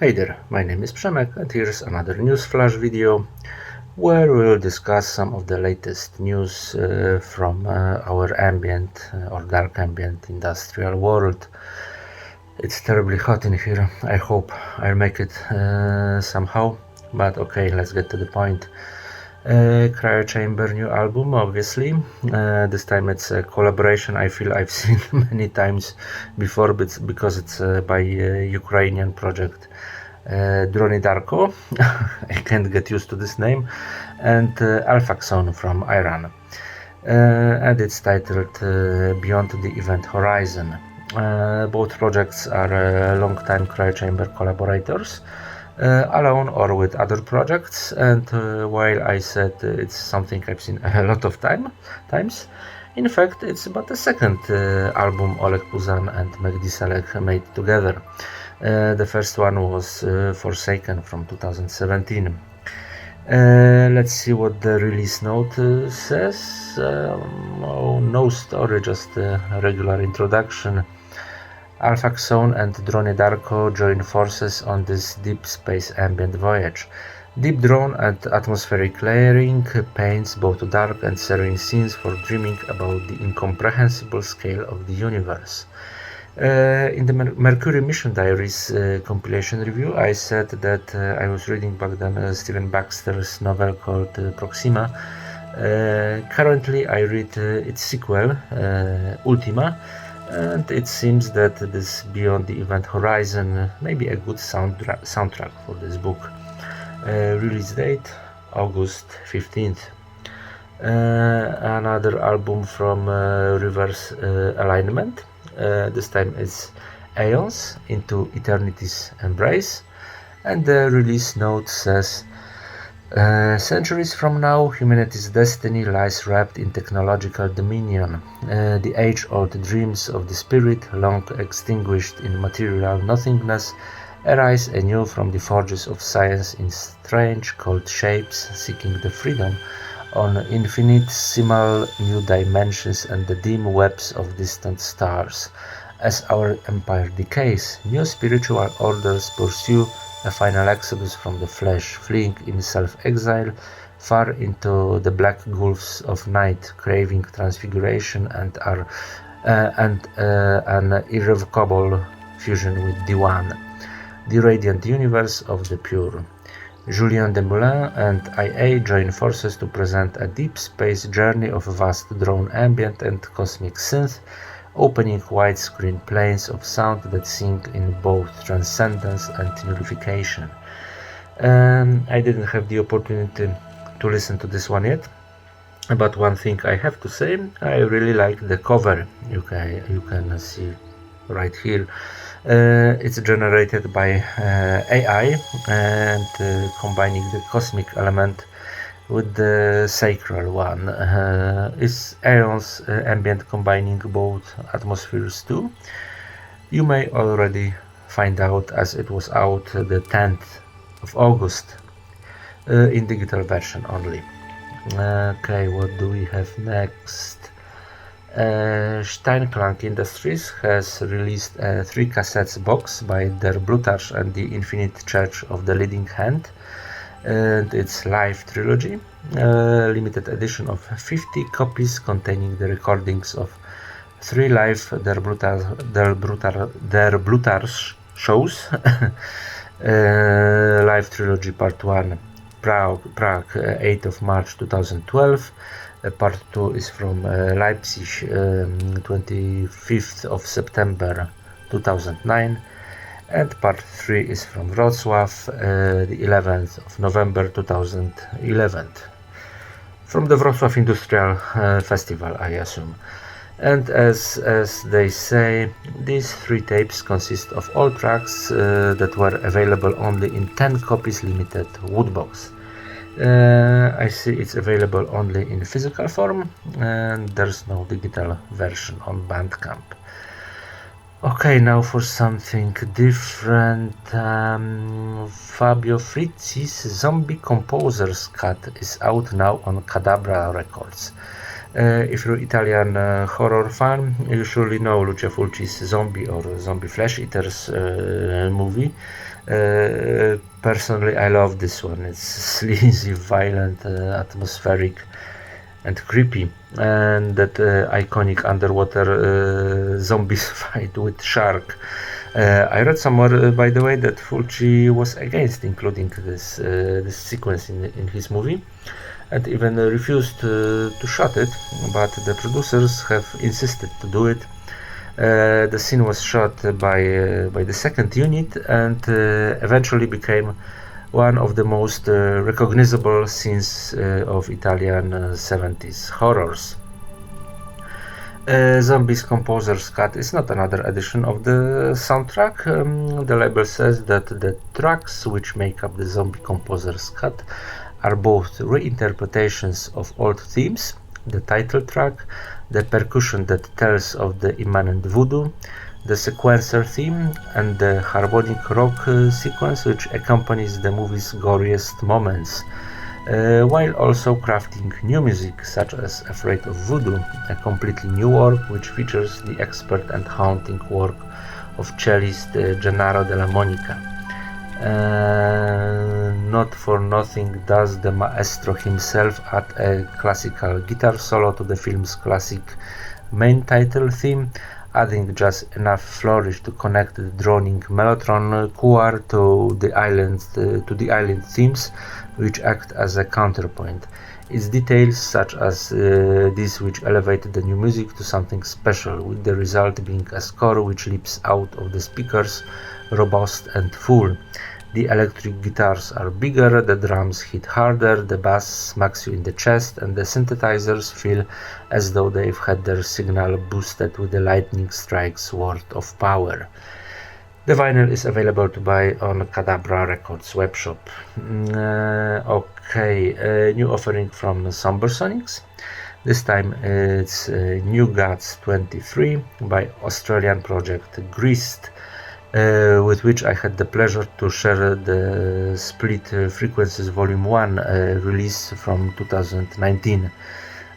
Hey there, my name is Przemek and here's another Newsflash video where we will discuss some of the latest news from our ambient or dark ambient industrial world. It's terribly hot in here. I hope I'll make it somehow, but okay, let's get to the point. Cryo Chamber new album, obviously. This time it's a collaboration I feel I've seen many times before, because it's by Ukrainian project Drony Darko. I can't get used to this name, and Alphaxon from Iran. And it's titled Beyond the Event Horizon. Both projects are long-time Cryo Chamber collaborators, alone or with other projects, and while I said it's something I've seen a lot of times, in fact it's about the second album Oleg Puzan and Mehdi Saleh made together. The first one was Forsaken from 2017. Let's see what the release note says. No story, just a regular introduction. Alphaxon and Drone Darko join forces on this deep space ambient voyage. Deep drone and atmospheric layering paints both dark and serene scenes for dreaming about the incomprehensible scale of the universe. In the Mercury Mission Diaries compilation review, I said that I was reading back then Stephen Baxter's novel called Proxima. Currently I read its sequel, Ultima, and it seems that this Beyond the Event Horizon may be a good soundtrack for this book. Release date August 15th. Another album from Reverse Alignment. This time it's Aeons into Eternity's Embrace, and the release note says, centuries from now, humanity's destiny lies wrapped in technological dominion. The age-old dreams of the spirit, long extinguished in material nothingness, arise anew from the forges of science in strange cold shapes, seeking the freedom on infinitesimal new dimensions and the dim webs of distant stars. As our empire decays, new spiritual orders pursue a final exodus from the flesh, fleeing in self-exile far into the black gulfs of night, craving transfiguration and an irrevocable fusion with the One, the radiant universe of the pure. Julien Demoulin and IA join forces to present a deep space journey of vast drone ambient and cosmic synth, opening widescreen planes of sound that sink in both transcendence and nullification. I didn't have the opportunity to listen to this one yet, but one thing I have to say, I really like the cover. You can see right here. It's generated by AI and combining the cosmic element with the sacral one. Is Aeon's ambient combining both atmospheres too? You may already find out, as it was out the 10th of August in digital version only. Okay, what do we have next? Steinklang Industries has released a 3 cassettes box by Der Blutarsch and the Infinite Church of the Leading Hand, and its live trilogy, limited edition of 50 copies containing the recordings of 3 live Der Blutarsch shows. Live trilogy part 1, Prague 8th of March 2012. Part 2 is from Leipzig, 25th of September 2009, and part 3 is from Wrocław, the 11th of November 2011, from the Wrocław Industrial Festival, I assume. And as they say, these 3 tapes consist of all tracks that were available only in 10 copies limited woodbox. I see it's available only in physical form, and there's no digital version on Bandcamp. Okay, now for something different. Fabio Frizzi's Zombie Composer's Cut is out now on Cadabra Records. If you're Italian horror fan, you surely know Lucio Fulci's Zombie or Zombie Flesh Eaters movie. Personally, I love this one. It's sleazy, violent, atmospheric, and creepy, and that iconic underwater zombies fight with shark. I read somewhere, by the way, that Fulci was against including this sequence in his movie, and even refused to shoot it, but the producers have insisted to do it. The scene was shot by the second unit and eventually became one of the most recognizable scenes of Italian 70s horrors. Zombies Composer's Cut is not another edition of the soundtrack. The label says that the tracks which make up the Zombie Composer's Cut are both reinterpretations of old themes, the title track, the percussion that tells of the immanent voodoo, the sequencer theme, and the harmonic rock sequence which accompanies the movie's goriest moments, while also crafting new music such as Afraid of Voodoo, a completely new work which features the expert and haunting work of cellist Gennaro della Monica. Not for nothing does the maestro himself add a classical guitar solo to the film's classic main title theme, adding just enough flourish to connect the droning mellotron choir to the island themes, which act as a counterpoint. Its details, such as these, which elevate the new music to something special, with the result being a score which leaps out of the speakers, robust and full. The electric guitars are bigger, the drums hit harder, the bass smacks you in the chest, and the synthesizers feel as though they've had their signal boosted with a lightning strike's worth of power. The vinyl is available to buy on Cadabra Records webshop. Okay, new offering from Sombersonics. This time it's New Gods 23 by Australian project Greased, with which I had the pleasure to share the Split Frequencies Volume 1 release from 2019.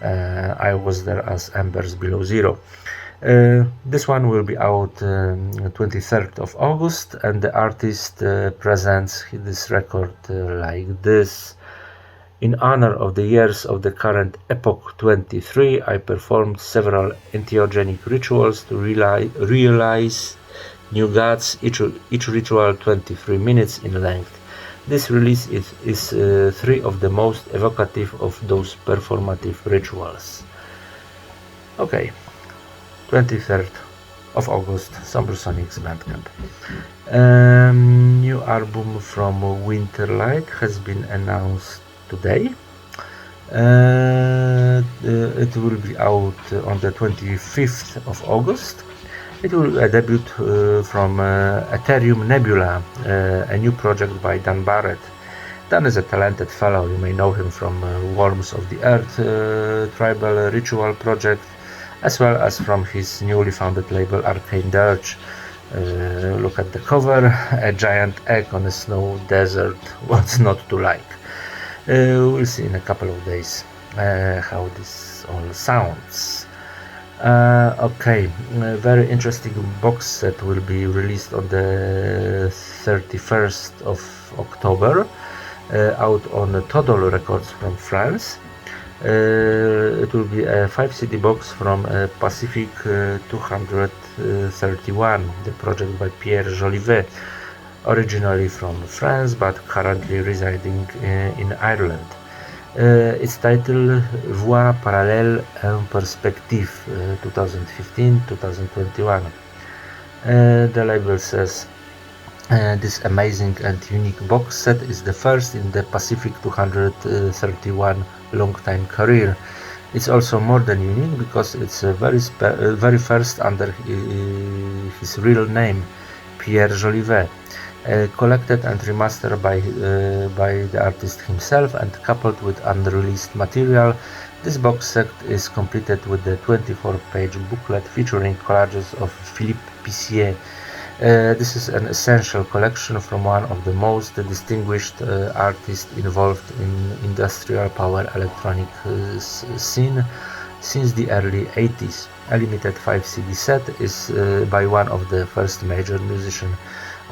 I was there as Embers Below Zero. This one will be out 23rd of August, and the artist presents this record like this. In honor of the years of the current Epoch 23, I performed several entheogenic rituals to realize New Gods, each ritual 23 minutes in length. This release is three of the most evocative of those performative rituals. Okay, 23rd of August, Sombersonics Bandcamp. New album from Winterlight has been announced today. It will be out on the 25th of August. It will debut from Ethereum Nebula, a new project by Dan Barrett. Dan is a talented fellow. You may know him from Worms of the Earth tribal ritual project, as well as from his newly founded label Arcane Dirge. Look at the cover, a giant egg on a snow desert. What's not to like? We'll see in a couple of days how this all sounds. Okay, a very interesting box set will be released on the 31st of October, out on Todol Records from France. It will be a 5 CD box from Pacific 231, the project by Pierre Jolivet, originally from France but currently residing in Ireland. It's titled Voix parallèles en perspective 2015-2021. The label says this amazing and unique box set is the first in the Pacific 231 long-time career. It's also more than unique because it's very first under his real name, Pierre Jolivet. Collected and remastered by the artist himself and coupled with unreleased material, this box set is completed with the 24-page booklet featuring collages of Philippe Pissier. This is an essential collection from one of the most distinguished artists involved in industrial power electronic scene since the early 80s. A limited 5 CD set is by one of the first major musicians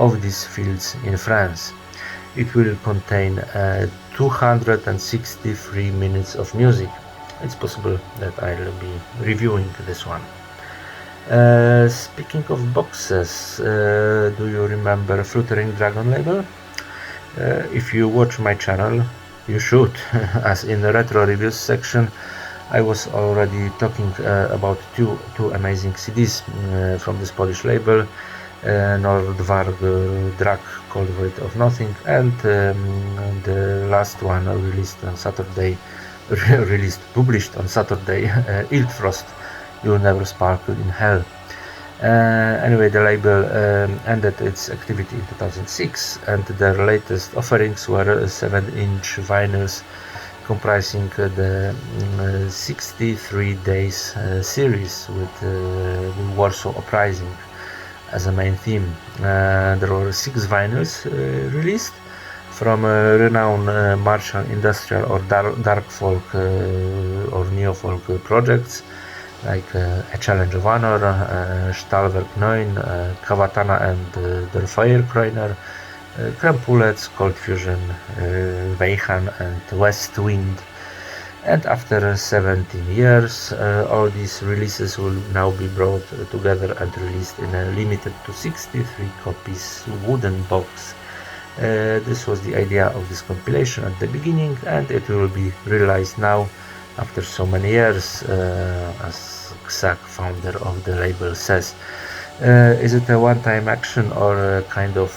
of these fields in France. It will contain 263 minutes of music. It's possible that I'll be reviewing this one. Speaking of boxes, do you remember Fluttering Dragon label? If you watch my channel, you should, as in the retro reviews section I was already talking about two amazing CDs from this Polish label, Nordvarg Drag Cold Void of Nothing, and the last one published on Saturday, Iltfrost, You'll Never Sparkle in Hell. Anyway, the label ended its activity in 2006, and their latest offerings were 7-inch vinyls comprising the 63 days series with the Warsaw Uprising as a main theme. There were 6 vinyls released from renowned martial, industrial or dark folk or neo-folk projects like A Challenge of Honor, Stahlwerk 9, Kawatana and Der Feuerkreuner, Krampulets, Cold Fusion, Weihan and West Wind. And after 17 years, all these releases will now be brought together and released in a limited to 63 copies wooden box. This was the idea of this compilation at the beginning, and it will be realized now after so many years, as Xak, founder of the label, says. Is it a one-time action or a kind of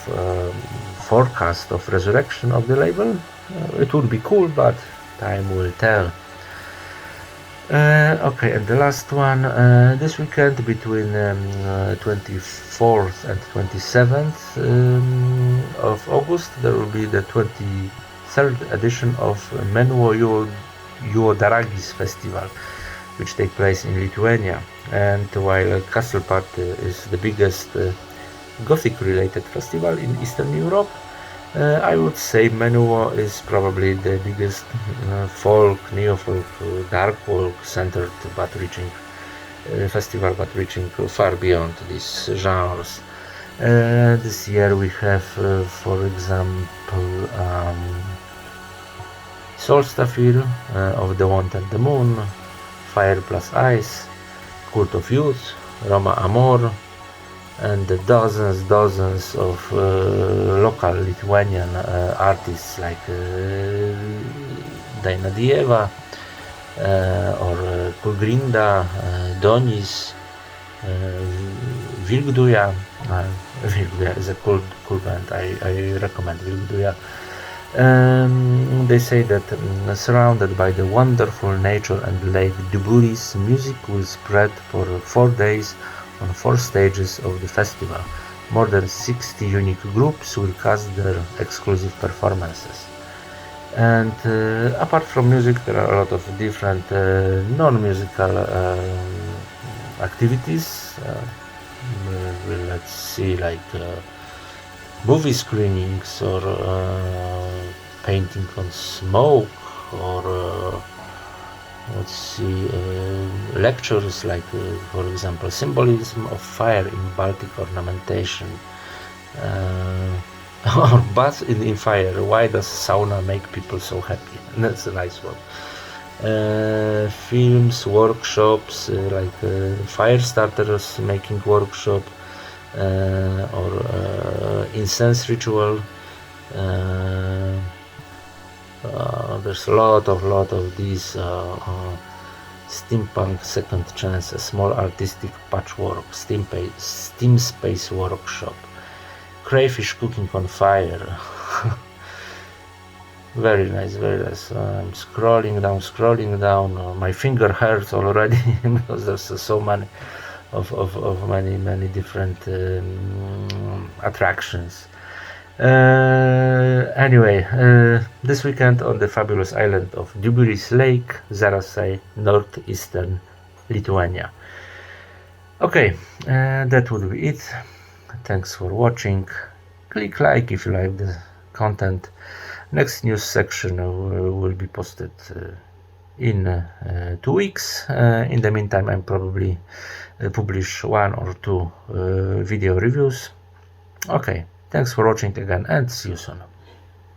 forecast of resurrection of the label? It would be cool, but time will tell. Okay, and the last one, this weekend between 24th and 27th of August, there will be the 23rd edition of Menuo Juodaragis Festival, which takes place in Lithuania. And while Castle Party is the biggest Gothic-related festival in Eastern Europe, I would say Menuo is probably the biggest folk, neo-folk, dark folk centered festival, but reaching far beyond these genres. This year we have, for example, Solstafir of the Want and the Moon, Fire plus Ice, Cult of Youth, Roma Amor, and dozens of local Lithuanian artists like Daina Dieva or Kulgrinda, Donis, Vilgduja. Vilgduja is a cool band. I recommend Vilgduja. They say that surrounded by the wonderful nature and Lake Duburis, music will spread for 4 days on 4 stages of the festival. More than 60 unique groups will cast their exclusive performances. And apart from music, there are a lot of different non-musical activities. Let's see, like movie screenings or painting on smoke, or let's see, lectures like, for example, symbolism of fire in Baltic ornamentation, or bath in fire. Why does sauna make people so happy? That's a nice one. Films, workshops, like fire starters making workshop, or incense ritual. There's a lot of these steampunk second chance, a small artistic patchwork, steam space workshop, crayfish cooking on fire. Very nice, very nice. I'm scrolling down. My finger hurts already because there's so many of many different attractions. Anyway, this weekend on the fabulous island of Duburis Lake, Zarasai, northeastern Lithuania. Okay, that would be it. Thanks for watching. Click like if you like the content. Next news section will be posted in 2 weeks. In the meantime, I'm probably publish 1 or 2 video reviews. Okay. Thanks for watching again and see you soon.